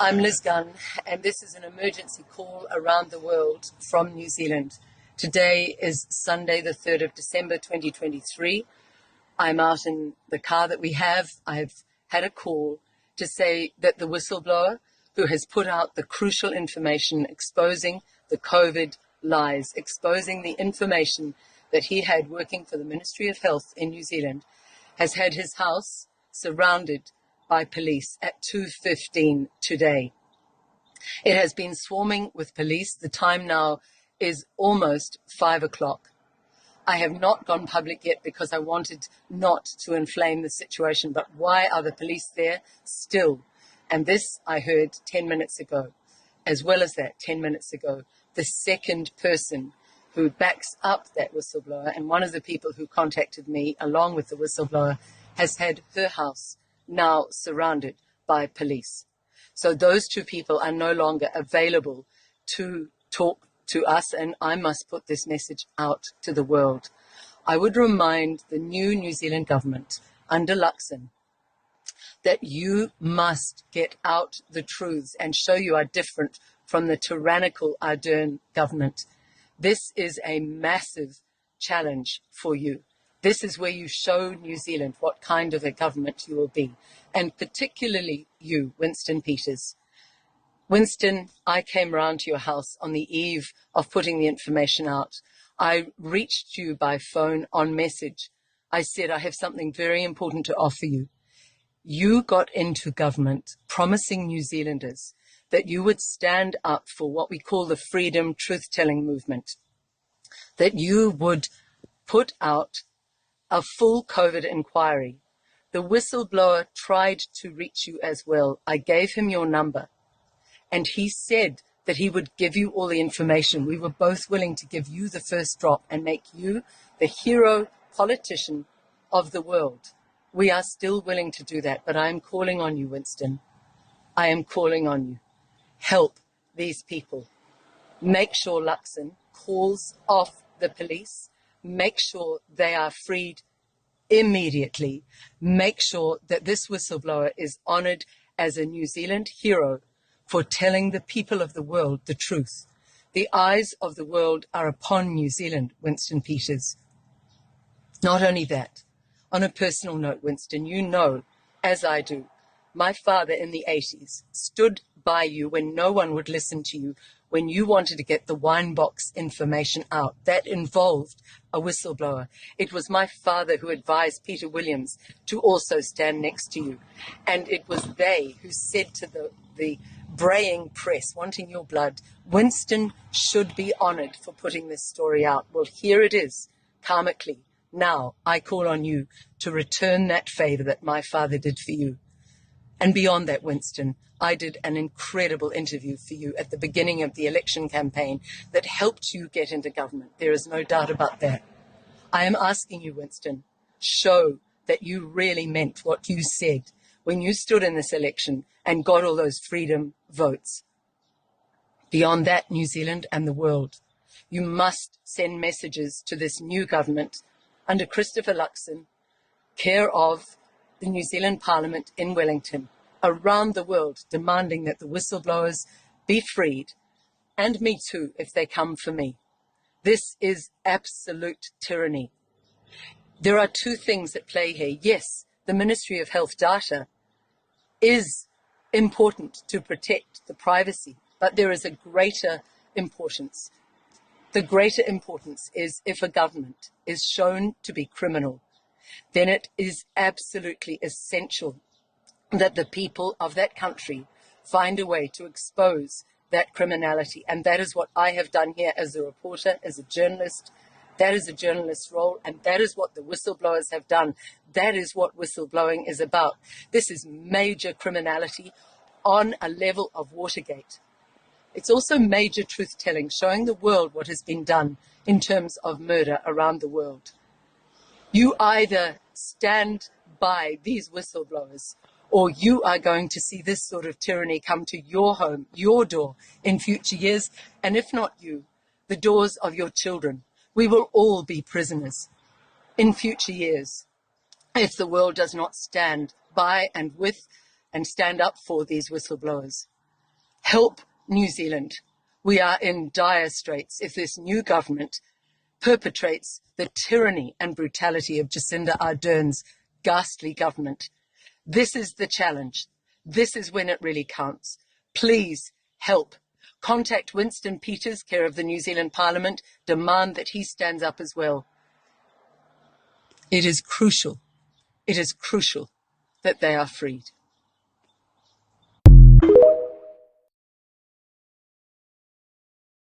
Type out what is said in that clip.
I'm Liz Gunn, and this is an emergency call around the world from New Zealand. Today is Sunday, the 3rd of December, 2023. I'm out in the car that we have. I've had a call to say that the whistleblower who has put out the crucial information exposing the COVID lies, exposing the information that he had working for the Ministry of Health in New Zealand, has had his house surrounded by police at 2:15 today. It has been swarming with police. The time now is almost 5 o'clock. I have not gone public yet because I wanted not to inflame the situation, but why are the police there still? And this I heard 10 minutes ago. As well as that, 10 minutes ago, the second person who backs up that whistleblower, and one of the people who contacted me along with the whistleblower, has had her house now surrounded by police. So those two people are no longer available to talk to us, and I must put this message out to the world. I would remind the new New Zealand government under Luxon that you must get out the truths and show you are different from the tyrannical Ardern government. This is a massive challenge for you. This is where you show New Zealand what kind of a government you will be, and particularly you, Winston Peters. Winston, I came round to your house on the eve of putting the information out. I reached you by phone on message. I said, I have something very important to offer you. You got into government promising New Zealanders that you would stand up for what we call the freedom truth-telling movement, that you would put out a full COVID inquiry. The whistleblower tried to reach you as well. I gave him your number, and he said that he would give you all the information. We were both willing to give you the first drop and make you the hero politician of the world. We are still willing to do that, but I am calling on you, Winston. I am calling on you. Help these people. Make sure Luxon calls off the police. Make sure they are freed immediately. Make sure that this whistleblower is honoured as a New Zealand hero for telling the people of the world the truth. The eyes of the world are upon New Zealand, Winston Peters. Not only that, on a personal note, Winston, you know, as I do, my father in the 80s stood by you when no one would listen to you, when you wanted to get the wine box information out. That involved a whistleblower. It was my father who advised Peter Williams to also stand next to you. And it was they who said to the braying press, wanting your blood, Winston should be honoured for putting this story out. Well, here it is, karmically. Now I call on you to return that favour that my father did for you. And beyond that, Winston, I did an incredible interview for you at the beginning of the election campaign that helped you get into government. There is no doubt about that. I am asking you, Winston, show that you really meant what you said when you stood in this election and got all those freedom votes. Beyond that, New Zealand and the world, you must send messages to this new government under Christopher Luxon, care of the New Zealand Parliament in Wellington, around the world, demanding that the whistleblowers be freed, and me too, if they come for me. This is absolute tyranny. There are two things at play here. Yes, the Ministry of Health data is important to protect the privacy, but there is a greater importance. The greater importance is if a government is shown to be criminal, then it is absolutely essential that the people of that country find a way to expose that criminality. And that is what I have done here as a reporter, as a journalist. That is a journalist's role, and that is what the whistleblowers have done. That is what whistleblowing is about. This is major criminality on a level of Watergate. It's also major truth-telling, showing the world what has been done in terms of murder around the world. You either stand by these whistleblowers, or you are going to see this sort of tyranny come to your home, your door in future years, and if not you, the doors of your children. We will all be prisoners in future years if the world does not stand by and with and stand up for these whistleblowers. Help New Zealand. We are in dire straits if this new government perpetrates the tyranny and brutality of Jacinda Ardern's ghastly government. This is the challenge. This is when it really counts. Please help. Contact Winston Peters, Chair of the New Zealand Parliament. Demand that he stands up as well. It is crucial that they are freed.